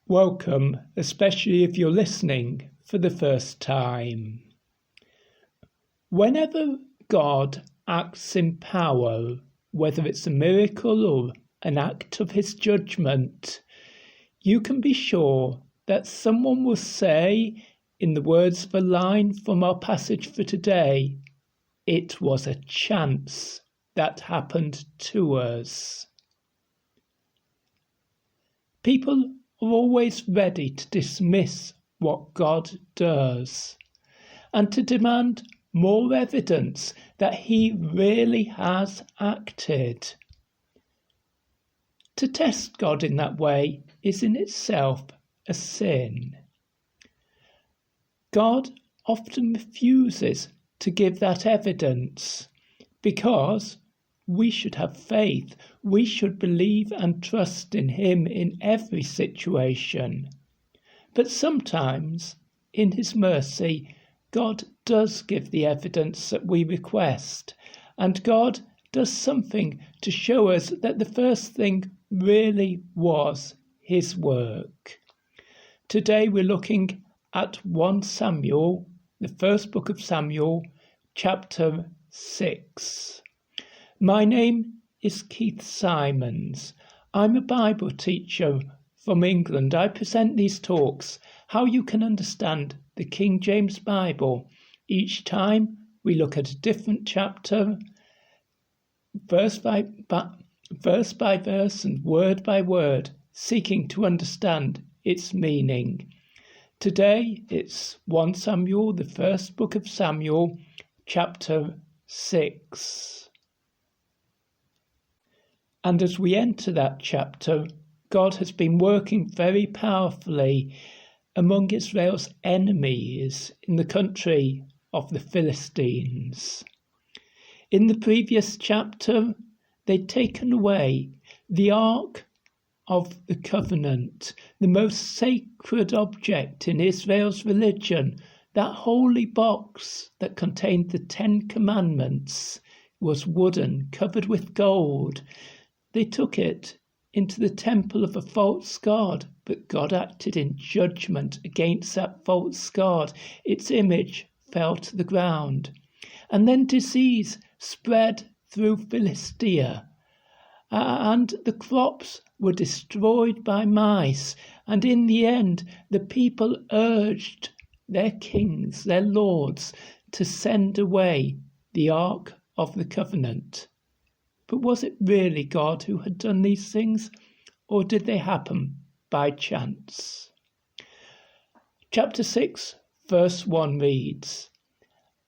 Welcome, especially if you're listening for the first time. Whenever God acts in power, whether it's a miracle or an act of his judgment, you can be sure that someone will say, in the words of a line from our passage for today, "It was a chance that happened to us." People are always ready to dismiss what God does and to demand more evidence that he really has acted. To test God in that way is in itself a sin. God often refuses to give that evidence because we should have faith. We should believe and trust in him in every situation. But sometimes, in his mercy, God does give the evidence that we request, and God does something to show us that the first thing really was his work. Today we're looking at 1 Samuel, the first book of Samuel, chapter 6. My name is Keith Simons. I'm a Bible teacher from England. I present these talks, how you can understand the King James Bible. Each time we look at a different chapter, verse by verse and word by word, seeking to understand its meaning. Today it's 1 Samuel, the first book of Samuel, chapter 6. And as we enter that chapter, God has been working very powerfully among Israel's enemies in the country of the Philistines. In the previous chapter, they'd taken away the Ark of the Covenant, the most sacred object in Israel's religion. That holy box that contained the 10 Commandments was wooden, covered with gold. They took it into the temple of a false god, but God acted in judgment against that false god. Its image fell to the ground. And then disease spread through Philistia, and the crops were destroyed by mice. And in the end, the people urged their kings, their lords, to send away the Ark of the Covenant. But was it really God who had done these things, or did they happen by chance? Chapter 6, verse 1 reads,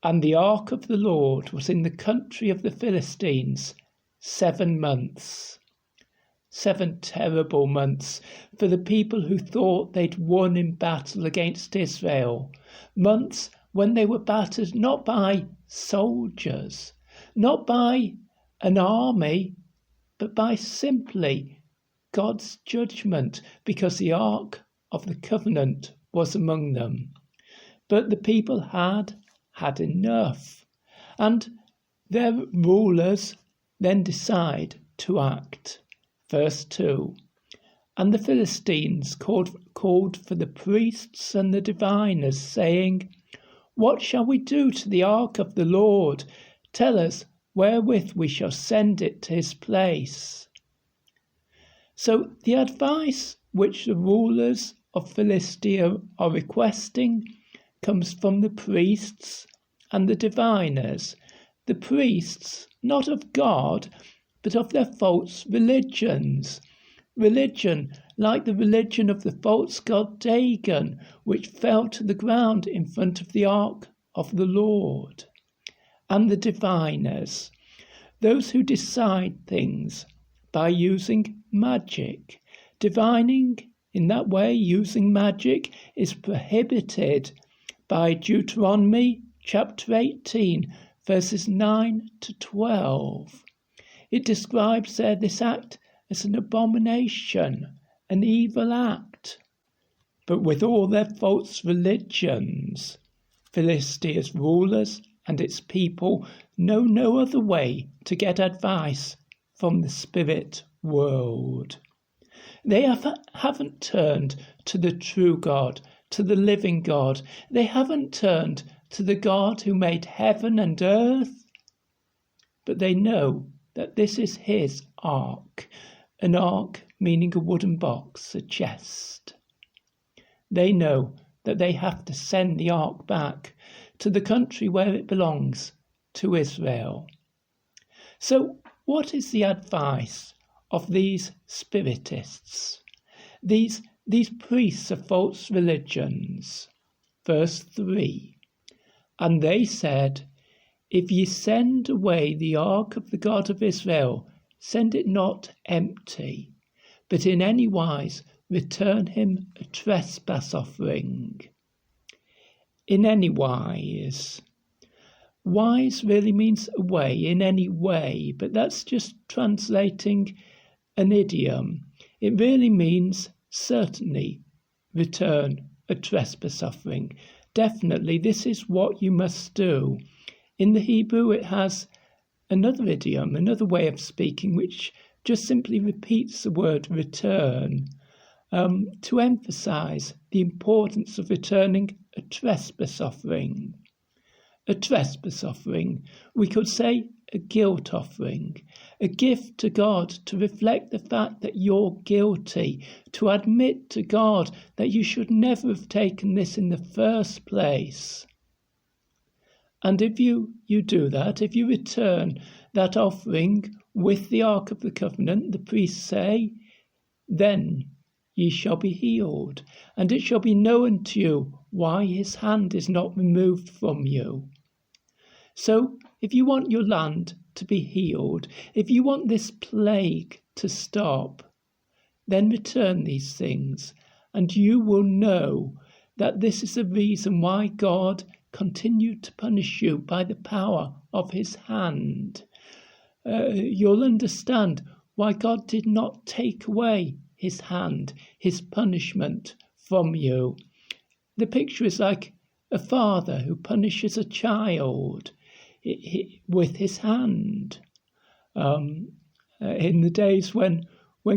"And the ark of the Lord was in the country of the Philistines 7 months." 7 terrible months for the people who thought they'd won in battle against Israel. Months when they were battered not by soldiers, not by an army, but by simply God's judgment, because the Ark of the Covenant was among them. But the people had enough, and their rulers then decide to act. Verse 2, "And the Philistines called for the priests and the diviners, saying, 'What shall we do to the Ark of the Lord? Tell us wherewith we shall send it to his place.'" So the advice which the rulers of Philistia are requesting comes from the priests and the diviners. The priests, not of God, but of their false religions. Religion like the religion of the false god Dagon, which fell to the ground in front of the Ark of the Lord. And the diviners, those who decide things by using magic. Divining in that way, using magic, is prohibited by Deuteronomy chapter 18, verses 9 to 12. It describes there this act as an abomination, an evil act. But with all their false religions, Philistia's rulers and its people know no other way to get advice from the spirit world. They haven't turned to the true God, to the living God. They haven't turned to the God who made heaven and earth. But they know that this is his ark, an ark meaning a wooden box, a chest. They know that they have to send the ark back to the country where it belongs, to Israel. So what is the advice of these spiritists, these priests of false religions? Verse 3, and they said, if ye send away the ark of the God of Israel, send it not empty, but in any wise return him a trespass offering. In any wise. Wise really means away, in any way, but that's just translating an idiom. It really means certainly return a trespass offering. Definitely, this is what you must do. In the Hebrew, it has another idiom, another way of speaking, which just simply repeats the word return to emphasize the importance of returning a trespass offering. A trespass offering, we could say a guilt offering, a gift to God to reflect the fact that you're guilty, to admit to God that you should never have taken this in the first place. And if you do that, if you return that offering with the Ark of the Covenant, the priests say, then ye shall be healed, and it shall be known to you why his hand is not removed from you. So, if you want your land to be healed, if you want this plague to stop, then return these things, and you will know that this is the reason why God continued to punish you by the power of his hand. You'll understand why God did not take away his hand, his punishment from you. The picture is like a father who punishes a child with his hand. In the days when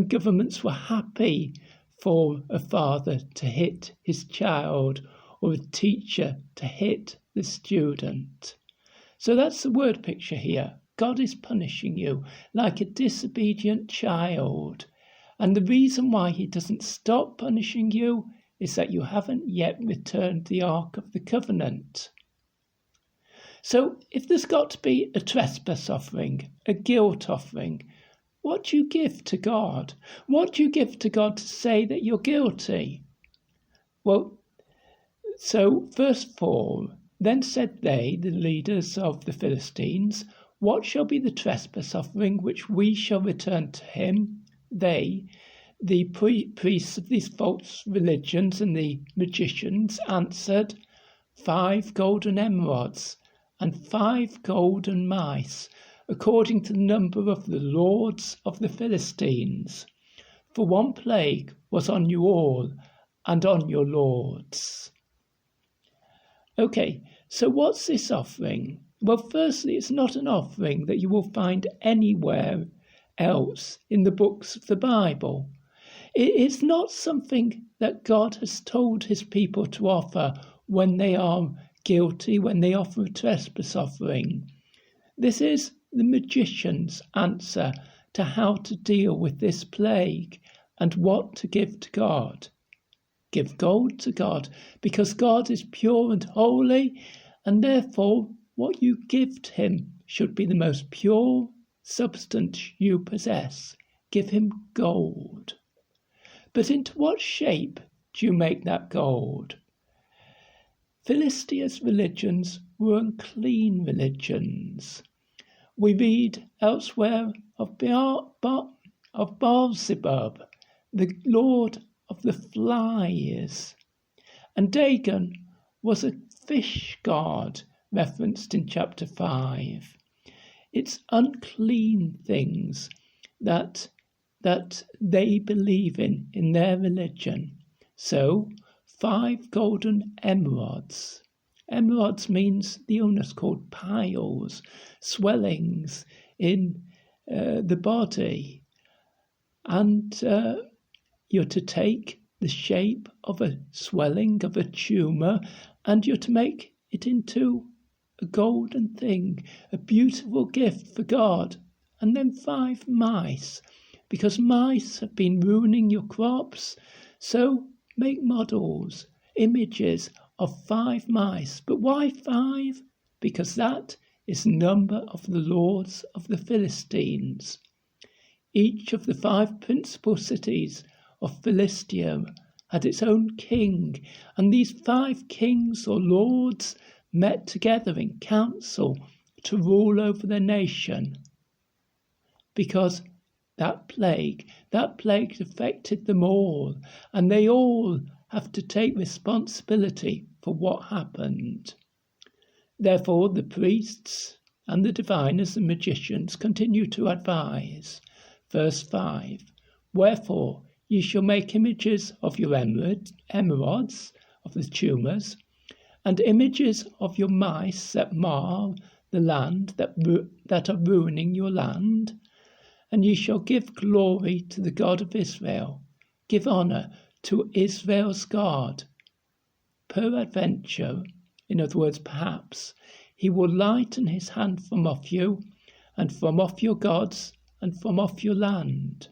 governments were happy for a father to hit his child or a teacher to hit the student. So that's the word picture here. God is punishing you like a disobedient child. And the reason why he doesn't stop punishing you is that you haven't yet returned the Ark of the Covenant. So if there's got to be a trespass offering, a guilt offering, what do you give to God? What do you give to God to say that you're guilty? Well, so verse 4, then said they, the leaders of the Philistines, what shall be the trespass offering which we shall return to him? They, the priests of these false religions and the magicians, answered, 5 golden emerods and 5 golden mice, according to the number of the lords of the Philistines. For one plague was on you all, and on your lords. Okay, so what's this offering? Well, firstly, it's not an offering that you will find anywhere else in the books of the Bible. It's not something that God has told his people to offer when they are guilty, when they offer a trespass offering. This is the magician's answer to how to deal with this plague and what to give to God. Give gold to God, because God is pure and holy, and therefore what you give to him should be the most pure substance you possess. Give him gold. But into what shape do you make that gold? Philistines' religions were unclean religions. We read elsewhere of Beelzebub, the lord of the flies. And Dagon was a fish god referenced in chapter 5. It's unclean things that they believe in their religion. So 5 golden emerods. Emerods means the illness called piles, swellings in the body. And you're to take the shape of a swelling of a tumour, and you're to make it into a golden thing, a beautiful gift for God. And then 5 mice, because mice have been ruining your crops. So make models, images of 5 mice. But why 5? Because that is the number of the lords of the Philistines. Each of the 5 principal cities of Philistia had its own king, and these 5 kings or lords met together in council to rule over their nation. Because that plague affected them all, and they all have to take responsibility for what happened. Therefore, the priests and the diviners and magicians continue to advise. Verse 5, Wherefore ye shall make images of your emerods, of the tumours, and images of your mice that mar the land, that are ruining your land. And ye shall give glory to the God of Israel, give honour to Israel's God. Peradventure, in other words, perhaps, he will lighten his hand from off you, and from off your gods, and from off your land.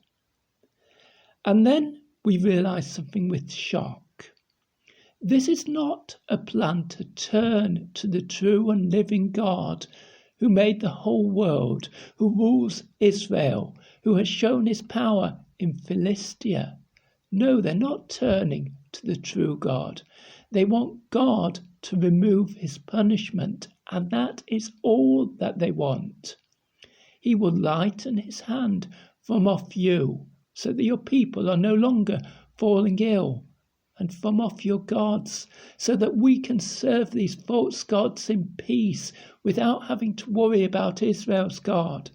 And then we realise something with shock. This is not a plan to turn to the true and living God who made the whole world, who rules Israel, who has shown his power in Philistia. No, they're not turning to the true God. They want God to remove his punishment, and that is all that they want. He will lighten his hand from off you, so that your people are no longer falling ill, and from off your gods, so that we can serve these false gods in peace without having to worry about Israel's God,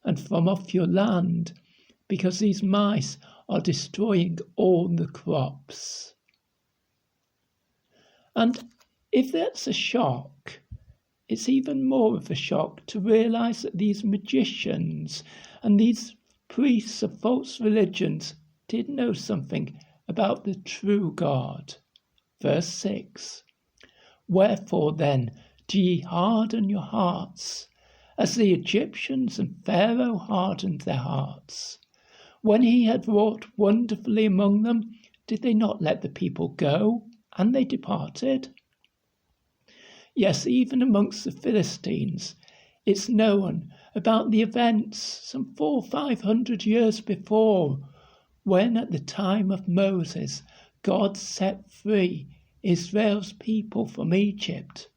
and from off your land, because these mice are destroying all the crops. And if that's a shock, it's even more of a shock to realise that these magicians and these priests of false religions did know something about the true God. Verse 6, Wherefore then do ye harden your hearts, as the Egyptians and Pharaoh hardened their hearts? When he had wrought wonderfully among them, did they not let the people go, and they departed? Yes, even amongst the Philistines, it's known about the events some 400 or 500 years before, when at the time of Moses, God set free Israel's people from Egypt.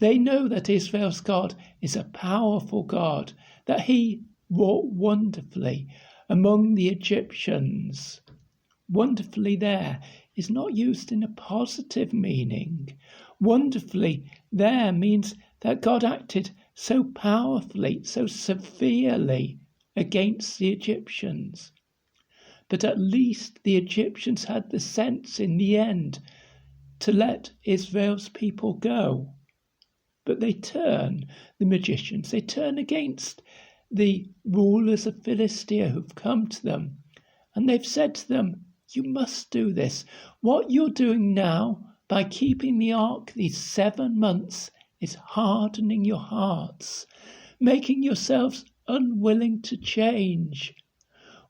They know that Israel's God is a powerful God, that he wrought wonderfully among the Egyptians. Wonderfully there is not used in a positive meaning. Wonderfully there means that God acted so powerfully, so severely against the Egyptians. But at least the Egyptians had the sense in the end to let Israel's people go. But they turn, the magicians, they turn against the rulers of Philistia who've come to them. And they've said to them, you must do this. What you're doing now by keeping the ark these 7 months is hardening your hearts, making yourselves unwilling to change.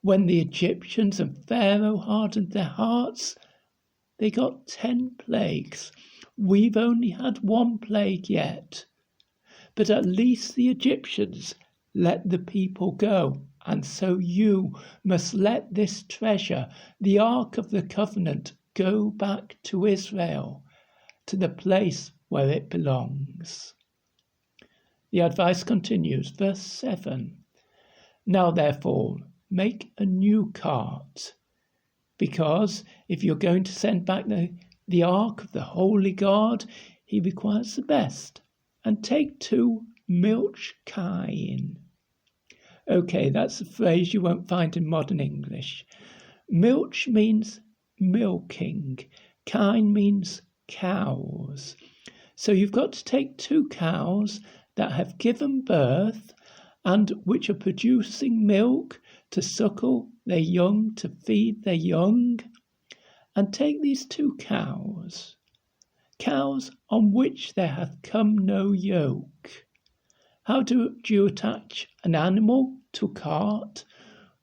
When the Egyptians and Pharaoh hardened their hearts, they got 10 plagues. We've only had 1 plague yet. But at least the Egyptians let the people go, and so you must let this treasure, the Ark of the Covenant, go back to Israel, to the place where it belongs. The advice continues, verse 7. Now therefore, make a new cart, because if you're going to send back the ark of the holy God, he requires the best. And take 2 milch kine. Okay, that's a phrase you won't find in modern English. Milch means milking. Kine means cows. So you've got to take 2 cows that have given birth and which are producing milk to suckle their young, to feed their young. And take these 2 cows, cows on which there hath come no yoke. How do you attach an animal to a cart?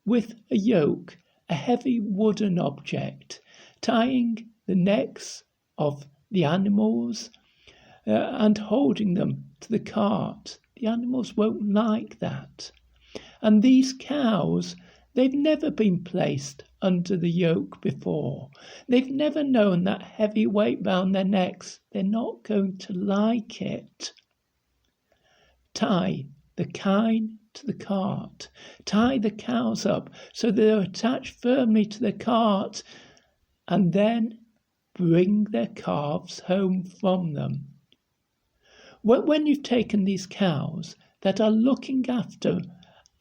With a yoke, a heavy wooden object, tying the necks of the animals and holding them to the cart. The animals won't like that. And these cows, they've never been placed under the yoke before. They've never known that heavy weight round their necks. They're not going to like it. Tie the kine to the cart. Tie the cows up so they're attached firmly to the cart, and then bring their calves home from them. When you've taken these cows that are looking after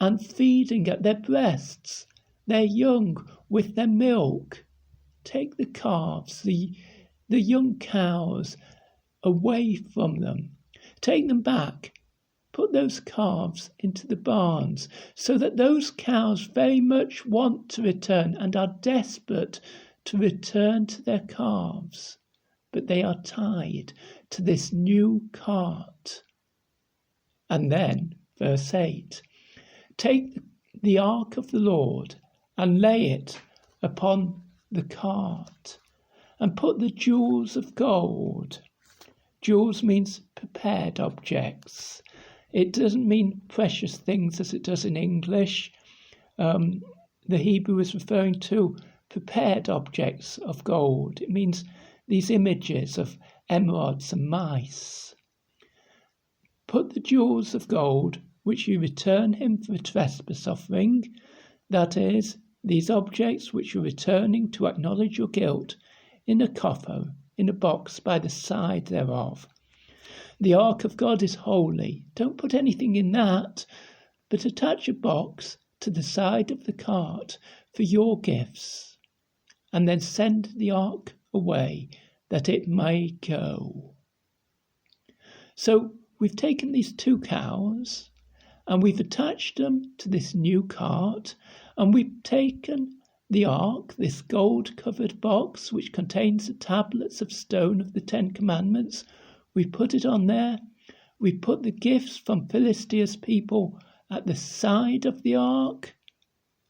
and feeding at their breasts, their young with their milk, take the calves, the young cows, away from them. Take them back. Put those calves into the barns so that those cows very much want to return and are desperate to return to their calves. But they are tied to this new cart. And then, verse 8, take the ark of the Lord and lay it upon the cart, and put the jewels of gold. Jewels means prepared objects. It doesn't mean precious things as it does in English. The Hebrew is referring to prepared objects of gold. It means these images of emeralds and mice. Put the jewels of gold, which you return him for a trespass offering, that is, these objects which you're returning to acknowledge your guilt, in a coffer, in a box by the side thereof. The ark of God is holy. Don't put anything in that, but attach a box to the side of the cart for your gifts, and then send the ark away that it may go. So we've taken these 2 cows and we've attached them to this new cart, and we've taken the ark, this gold-covered box which contains the tablets of stone of the 10 Commandments. We put it on there. We put the gifts from Philistines' people at the side of the ark,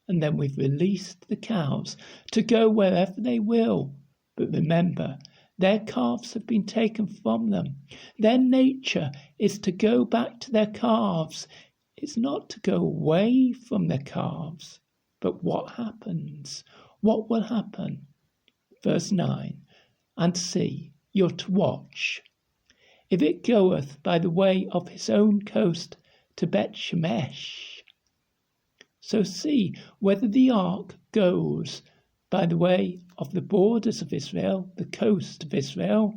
and then we've released the cows to go wherever they will. But remember, their calves have been taken from them. Their nature is to go back to their calves. It's not to go away from their calves. But what happens? What will happen? Verse 9, and see, you're to watch. If it goeth by the way of his own coast to Bet-Shemesh. So see whether the ark goes by the way of the borders of Israel, the coast of Israel.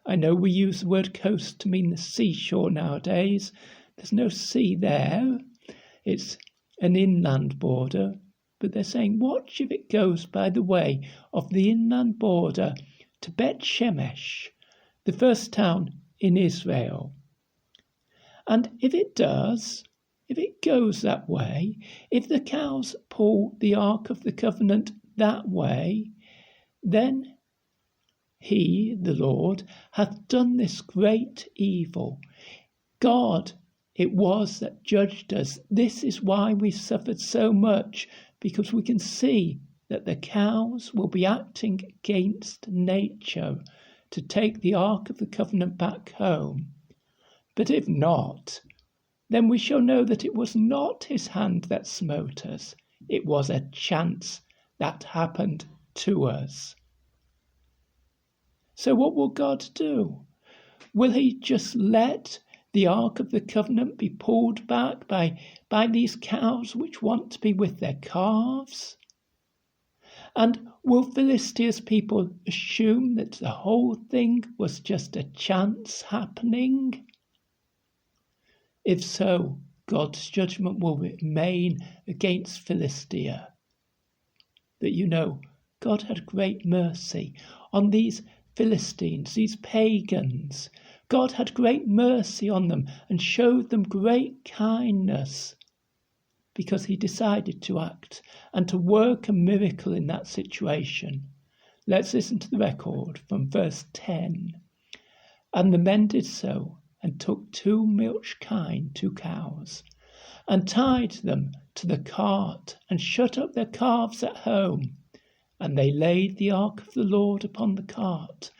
I know we use the word coast to mean the seashore nowadays. There's no sea there. It's an inland border. But they're saying, watch if it goes by the way of the inland border to Bet-Shemesh, the first town in Israel. And if it does, if it goes that way, if the cows pull the Ark of the Covenant that way, then he, the Lord, hath done this great evil. God it was that judged us. This is why we suffered so much, because we can see that the cows will be acting against nature to take the Ark of the Covenant back home. But if not, then we shall know that it was not his hand that smote us. It was a chance that happened to us. So what will God do? Will he just let the Ark of the Covenant be pulled back by these cows which want to be with their calves? And will Philistines' people assume that the whole thing was just a chance happening? If so, God's judgment will remain against Philistia. But you know, God had great mercy on these Philistines, these pagans. God had great mercy on them and showed them great kindness. because he decided to act and to work a miracle in that situation. Let's listen to the record from verse 10. And the men did so, and took 2 milch kine, 2 cows, and tied them to the cart, and shut up their calves at home. And they laid the ark of the Lord upon the cart,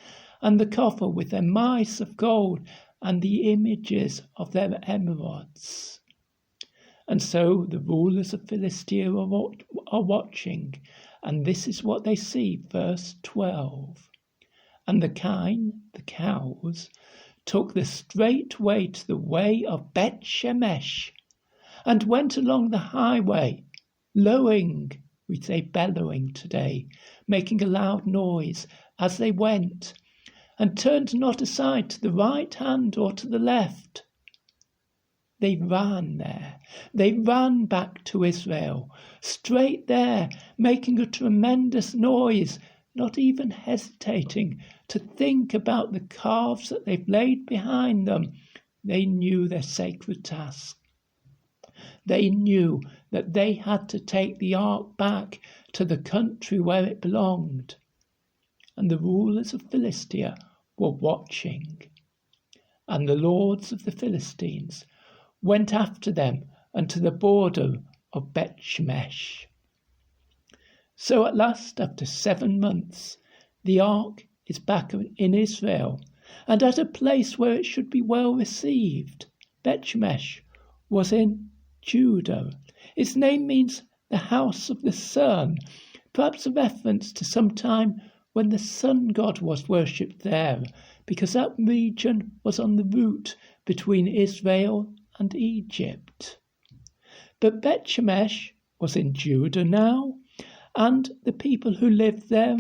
and the coffer with their mice of gold, and the images of their emerods. And so the rulers of Philistia are watching, and this is what they see, verse 12. And the kine, the cows, took the straight way to the way of Beth-Shemesh, and went along the highway, lowing, we say bellowing today, making a loud noise as they went, and turned not aside to the right hand or to the left. They ran there. They ran back to Israel, straight there, making a tremendous noise, not even hesitating to think about the calves that they've laid behind them. They knew their sacred task. They knew that they had to take the ark back to the country where it belonged. And the rulers of Philistia were watching. And the lords of the Philistines went after them unto the border of Beth-Shemesh. So at last, after 7 months, the ark is back in Israel, and at a place where it should be well received. Beth-Shemesh was in Judah. Its name means the house of the sun, perhaps a reference to some time when the sun god was worshipped there, because that region was on the route between Israel and Egypt. But Beth-Shemesh was in Judah now, and the people who lived there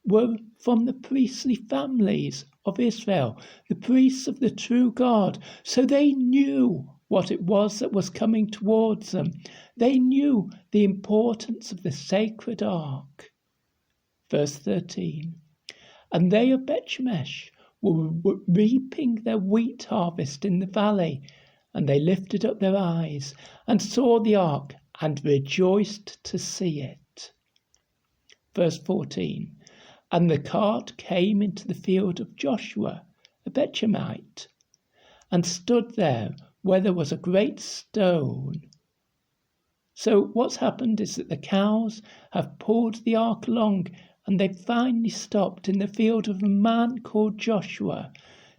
were from the priestly families of Israel, the priests of the true God. So they knew what it was that was coming towards them. They knew the importance of the sacred ark. Verse 13. And they of Beth-Shemesh were reaping their wheat harvest in the valley, and they lifted up their eyes and saw the ark and rejoiced to see it. Verse 14. And the cart came into the field of Joshua, a Benjamite, and stood there where there was a great stone. So what's happened is that the cows have pulled the ark along, and they finally stopped in the field of a man called Joshua,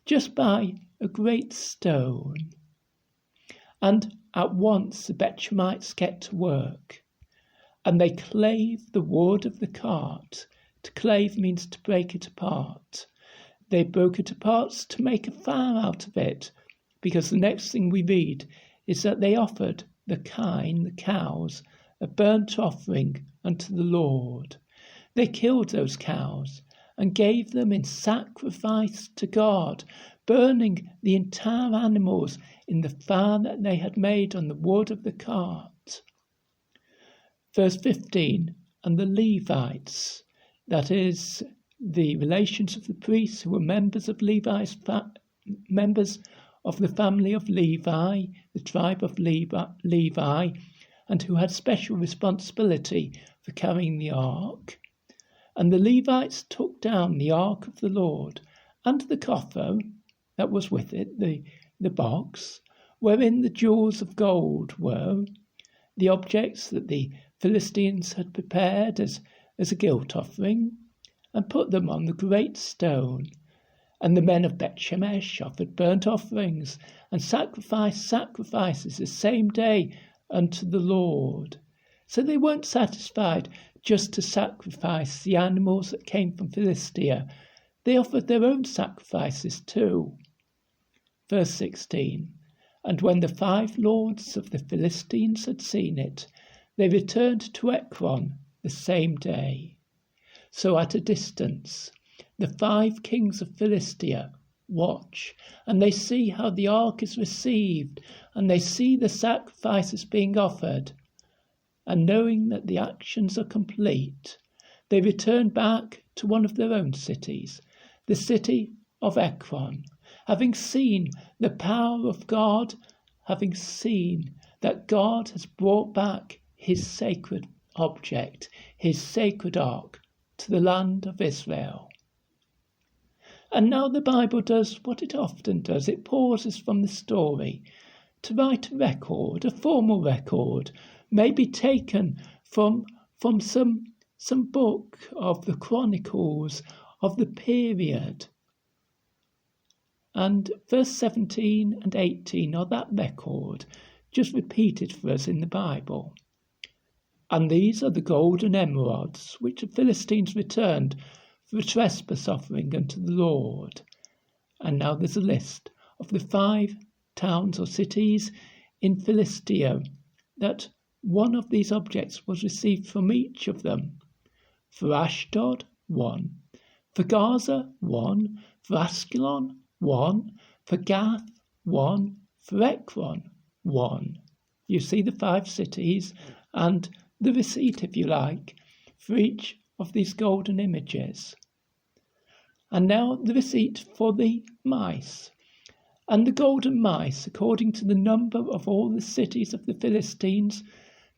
just by a great stone. And at once the Benjamites get to work, and they clave the wood of the cart. To clave means to break it apart. They broke it apart to make a fire out of it, because the next thing we read is that they offered the kine, the cows, a burnt offering unto the Lord. They killed those cows and gave them in sacrifice to God, burning the entire animals in the fire that they had made on the wood of the cart. Verse 15, and the Levites, that is, the relations of the priests who were members of members of the family of Levi, the tribe of Levi, and who had special responsibility for carrying the ark. And the Levites took down the ark of the Lord and the coffer that was with it, the box, wherein the jewels of gold were, the objects that the Philistines had prepared as a guilt offering, and put them on the great stone. And the men of Beth-Shemesh offered burnt offerings and sacrifices the same day unto the Lord. So they weren't satisfied just to sacrifice the animals that came from Philistia. They offered their own sacrifices too. Verse 16, and when the 5 lords of the Philistines had seen it, they returned to Ekron the same day. So at a distance, the 5 kings of Philistia watch, and they see how the ark is received, and they see the sacrifices being offered. And knowing that the actions are complete, they return back to one of their own cities, the city of Ekron, having seen the power of God, having seen that God has brought back his sacred object, his sacred ark, to the land of Israel. And now the Bible does what it often does. It pauses from the story to write a record, a formal record, maybe taken from some book of the Chronicles of the period. And verse 17 and 18 are that record, just repeated for us in the Bible. And these are the golden emeralds which the Philistines returned for a trespass offering unto the Lord. And now there's a list of the 5 towns or cities in Philistia that one of these objects was received from each of them. For Ashdod, 1. For Gaza, 1. For Askelon, 1. For Gath, 1. For Ekron, 1. You see the 5 cities and the receipt, if you like, for each of these golden images. And now the receipt for the mice. And the golden mice, according to the number of all the cities of the Philistines,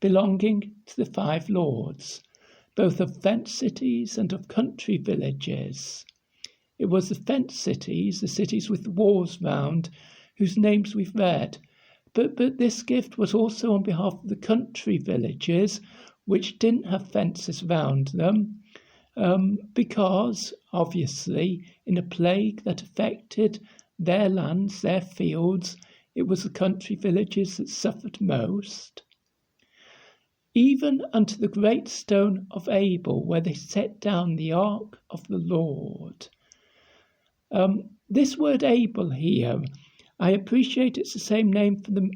belonging to the 5 lords, both of fenced cities and of country villages. It was the fenced cities, the cities with walls round, whose names we've read. But this gift was also on behalf of the country villages, which didn't have fences round them, because, obviously, in a plague that affected their lands, their fields, it was the country villages that suffered most. Even unto the great stone of Abel, where they set down the ark of the Lord. This word Abel here, I appreciate it's the same name for the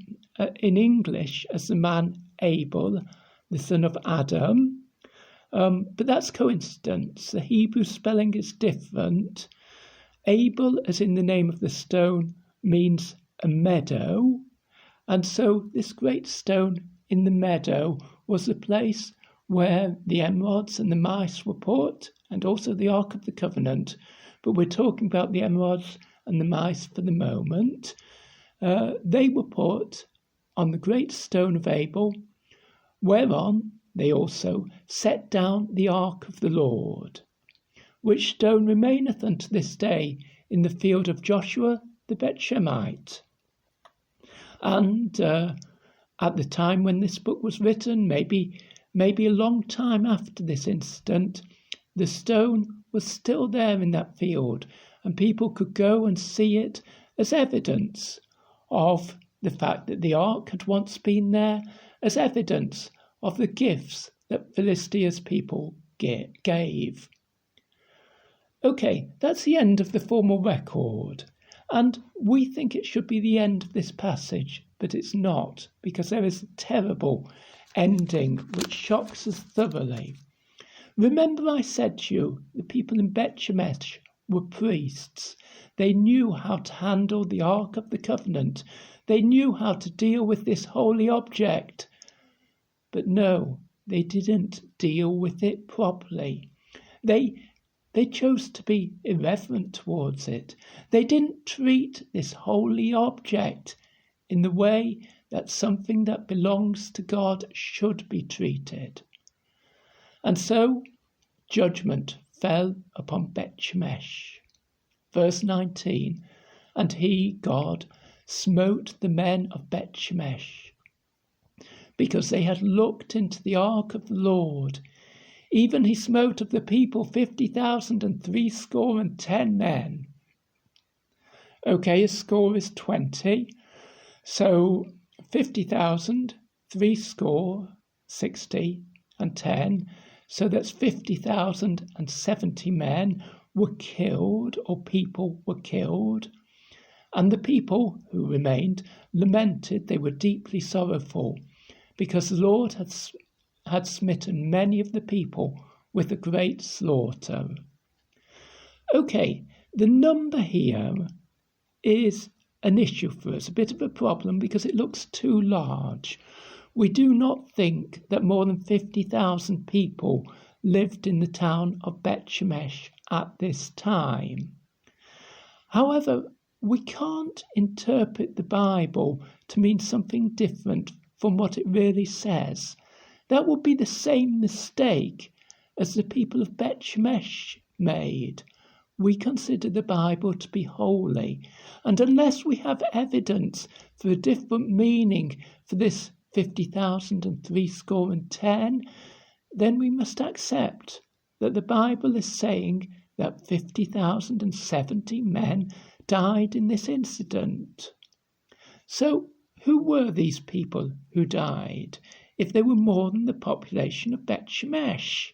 in English as the man Abel, the son of Adam, but that's coincidence. The Hebrew spelling is different. Abel, as in the name of the stone, means a meadow, and so this great stone in the meadow was the place where the emeralds and the mice were put, and also the Ark of the Covenant. But we're talking about the emeralds and the mice for the moment. They were put on the great stone of Abel, whereon they also set down the Ark of the Lord, which stone remaineth unto this day in the field of Joshua the Bethshemite. And at the time when this book was written, maybe a long time after this incident, the stone was still there in that field, and people could go and see it as evidence of the fact that the ark had once been there, as evidence of the gifts that Philistia's people gave. Okay, that's the end of the formal record, and we think it should be the end of this passage, but it's not, because there is a terrible ending which shocks us thoroughly. Remember I said to you, the people in Bethshemesh were priests. They knew how to handle the Ark of the Covenant. They knew how to deal with this holy object. But no, they didn't deal with it properly. They chose to be irreverent towards it. They didn't treat this holy object in the way that something that belongs to God should be treated. And so judgment fell upon Bethshemesh. Verse 19, and he, God, smote the men of Bethshemesh, because they had looked into the ark of the Lord. Even he smote of the people 50,060 men. Okay, a score is 20. So 50,000, 60, and 10. So that's 50,070 men were killed, or people were killed. And the people who remained lamented. They were deeply sorrowful, because the Lord had smitten many of the people with a great slaughter. Okay, the number here is an issue for us, a bit of a problem, because it looks too large. We do not think that more than 50,000 people lived in the town of Bethshemesh at this time. However, we can't interpret the Bible to mean something different from what it really says. That would be the same mistake as the people of Bethshemesh made. We consider the Bible to be holy, and unless we have evidence for a different meaning for this 50,010, then we must accept that the Bible is saying that 50,070 men died in this incident. So, who were these people who died, if they were more than the population of Bethshemesh?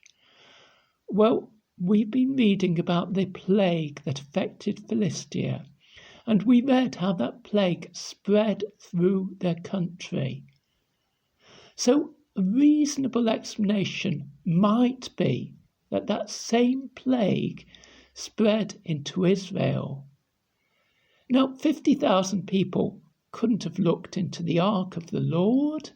Well, we've been reading about the plague that affected Philistia, and we read how that plague spread through their country. So, a reasonable explanation might be that that same plague spread into Israel. Now, 50,000 people couldn't have looked into the ark of the Lord.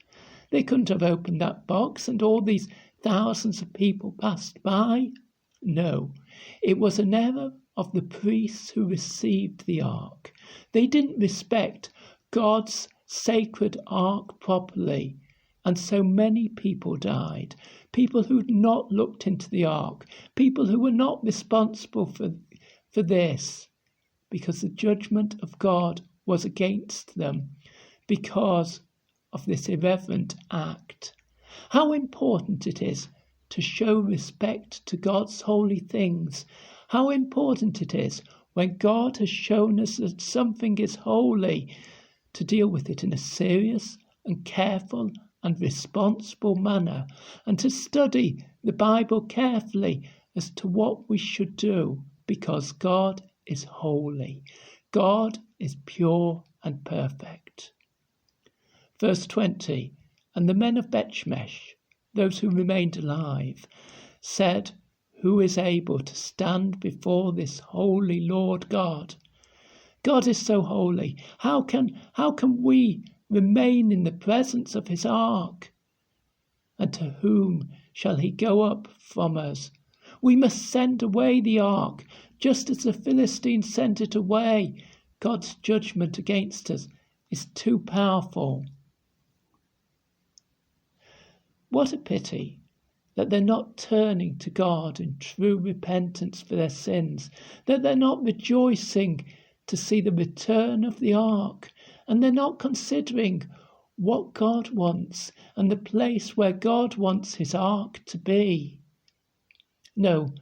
They couldn't have opened that box and all these thousands of people passed by. No, it was an error of the priests who received the ark. They didn't respect God's sacred ark properly, and so many people died. People who'd not looked into the ark, people who were not responsible for this, because the judgment of God was against them because of this irreverent act. How important it is to show respect to God's holy things. How important it is when God has shown us that something is holy to deal with it in a serious and careful and responsible manner, and to study the Bible carefully as to what we should do, because God is holy. God is pure and perfect. Verse 20, and the men of Bethshemesh, those who remained alive, said, who is able to stand before this holy Lord God? God is so holy. How can we remain in the presence of his ark? And to whom shall he go up from us? We must send away the ark, just as the Philistines sent it away. God's judgment against us is too powerful. What a pity that they're not turning to God in true repentance for their sins, that they're not rejoicing to see the return of the ark, and they're not considering what God wants and the place where God wants his ark to be. No,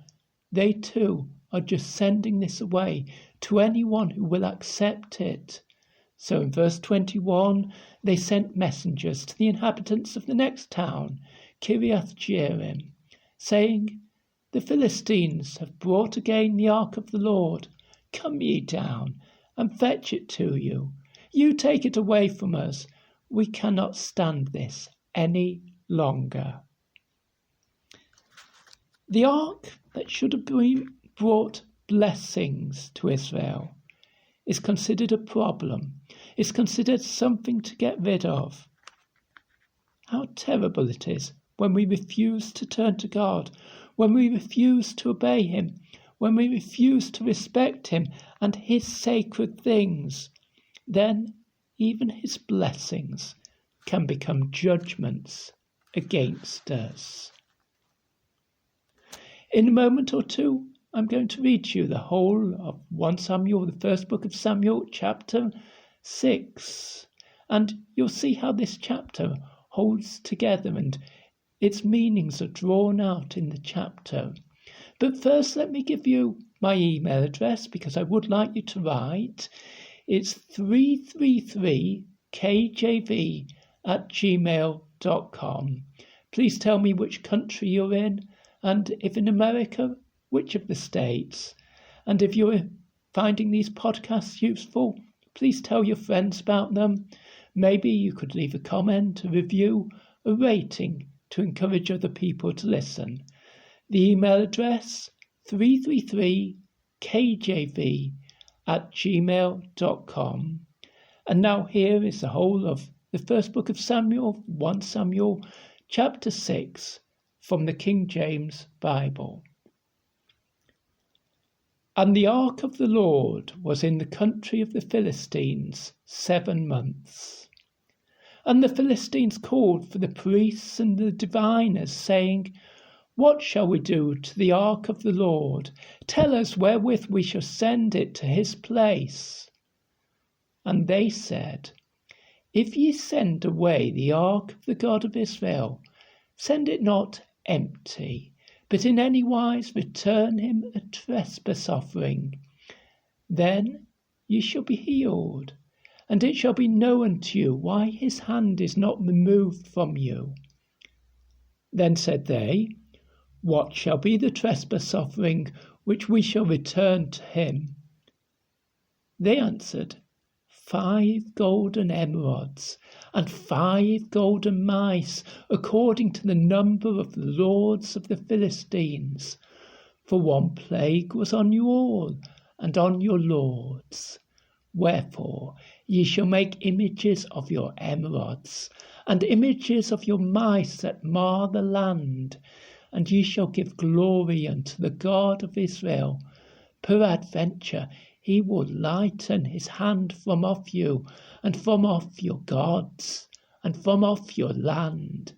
they too are just sending this away to anyone who will accept it. So in verse 21, they sent messengers to the inhabitants of the next town, Kiriath Jearim, saying, the Philistines have brought again the ark of the Lord. Come ye down and fetch it to you. You take it away from us. We cannot stand this any longer. The ark that should have brought blessings to Israel is considered a problem, is considered something to get rid of. How terrible it is when we refuse to turn to God, when we refuse to obey him, when we refuse to respect him and his sacred things. Then even his blessings can become judgments against us. In a moment or two, I'm going to read to you the whole of 1 Samuel, the first book of Samuel, chapter 6. And you'll see how this chapter holds together and its meanings are drawn out in the chapter. But first, let me give you my email address because I would like you to write. It's 333kjv@gmail.com. Please tell me which country you're in, and if in America, which of the states. And if you're finding these podcasts useful, please tell your friends about them. Maybe you could leave a comment, a review, a rating to encourage other people to listen. The email address, 333kjv@gmail.com. And now here is the whole of the first book of Samuel, 1 Samuel, chapter 6, from the King James Bible. And the ark of the Lord was in the country of the Philistines 7 months. And the Philistines called for the priests and the diviners, saying, What shall we do to the ark of the Lord? Tell us wherewith we shall send it to his place. And they said, If ye send away the ark of the God of Israel, send it not empty, but in any wise return him a trespass offering. Then ye shall be healed, and it shall be known unto you why his hand is not removed from you. Then said they, What shall be the trespass offering which we shall return to him? They answered, 5 golden emerods, and 5 golden mice, according to the number of the lords of the Philistines. For 1 plague was on you all, and on your lords. Wherefore ye shall make images of your emerods, and images of your mice that mar the land, and ye shall give glory unto the God of Israel. Peradventure he will lighten his hand from off you, and from off your gods, and from off your land.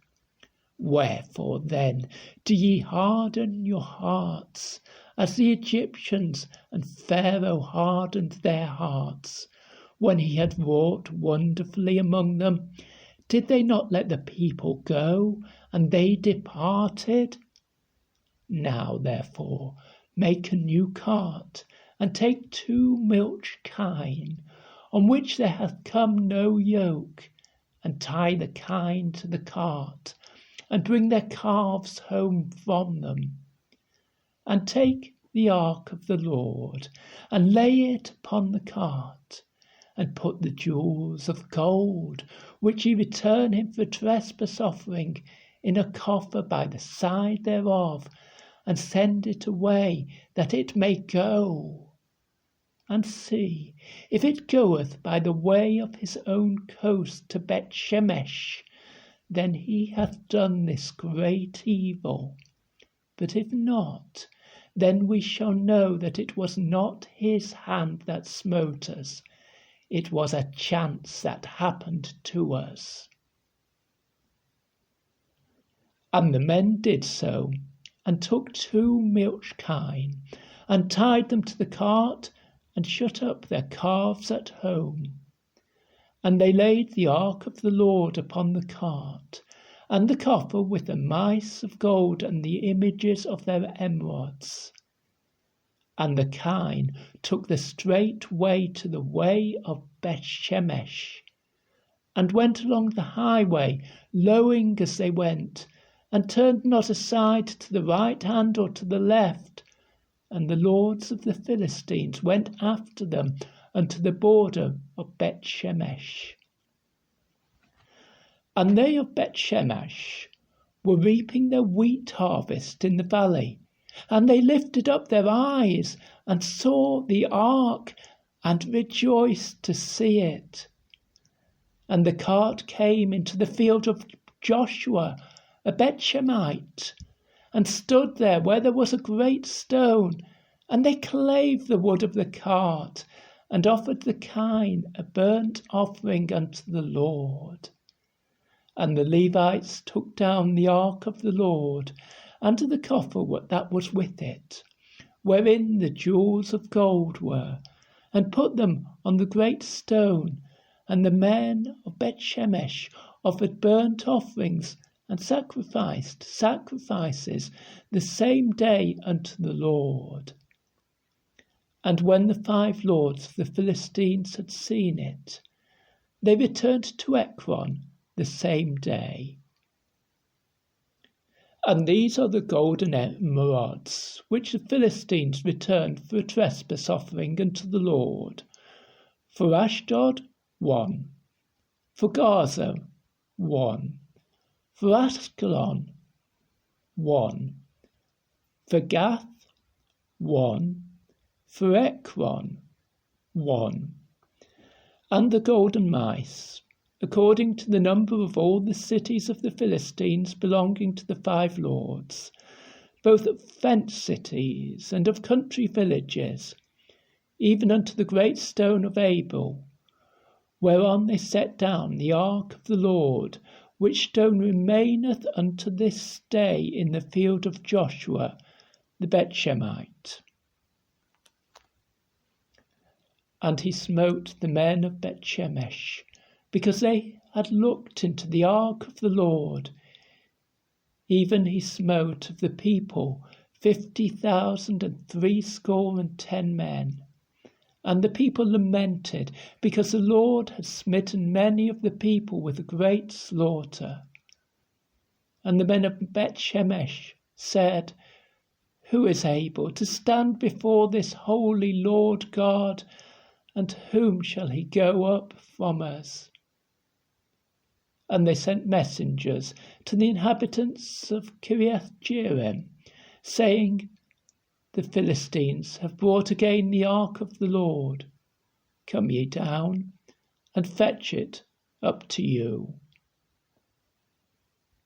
Wherefore then do ye harden your hearts, as the Egyptians and Pharaoh hardened their hearts, when he had wrought wonderfully among them? Did they not let the people go, and they departed? Now therefore make a new cart, and take 2 milch kine, on which there hath come no yoke, and tie the kine to the cart, and bring their calves home from them. And take the ark of the Lord, and lay it upon the cart, and put the jewels of gold, which ye return him for trespass offering, in a coffer by the side thereof, and send it away, that it may go. And see, if it goeth by the way of his own coast to Bethshemesh, then he hath done this great evil. But if not, then we shall know that it was not his hand that smote us, it was a chance that happened to us. And the men did so, and took 2 milch kine, and tied them to the cart, and shut up their calves at home. And they laid the ark of the Lord upon the cart, and the coffer with the mice of gold and the images of their emerods. And the kine took the straight way to the way of Bethshemesh, and went along the highway, lowing as they went, and turned not aside to the right hand or to the left. And the lords of the Philistines went after them unto the border of Bethshemesh. And they of Bethshemesh were reaping their wheat harvest in the valley, and they lifted up their eyes and saw the ark, and rejoiced to see it. And the cart came into the field of Joshua, a Bethshemite, and stood there where there was a great stone, and they clave the wood of the cart, and offered the kine a burnt offering unto the Lord. And the Levites took down the ark of the Lord, and the coffer that was with it, wherein the jewels of gold were, and put them on the great stone. And the men of Bethshemesh offered burnt offerings, and sacrificed sacrifices the same day unto the Lord. And when the 5 lords of the Philistines had seen it, they returned to Ekron the same day. And these are the golden emerods, which the Philistines returned for a trespass offering unto the Lord. For Ashdod, 1. For Gaza, 1. For Askelon, 1. For Gath, 1. For Ekron, 1. And the golden mice, according to the number of all the cities of the Philistines belonging to the 5 lords, both of fenced cities and of country villages, even unto the great stone of Abel, whereon they set down the ark of the Lord, which stone remaineth unto this day in the field of Joshua the Bethshemite. And he smote the men of Bethshemesh, because they had looked into the ark of the Lord. Even he smote of the people 50,010 men. And the people lamented, because the Lord had smitten many of the people with a great slaughter. And the men of Bethshemesh said, Who is able to stand before this holy Lord God, and whom shall he go up from us? And they sent messengers to the inhabitants of Kiriath-Jearim, saying, The Philistines have brought again the ark of the Lord. Come ye down, and fetch it up to you.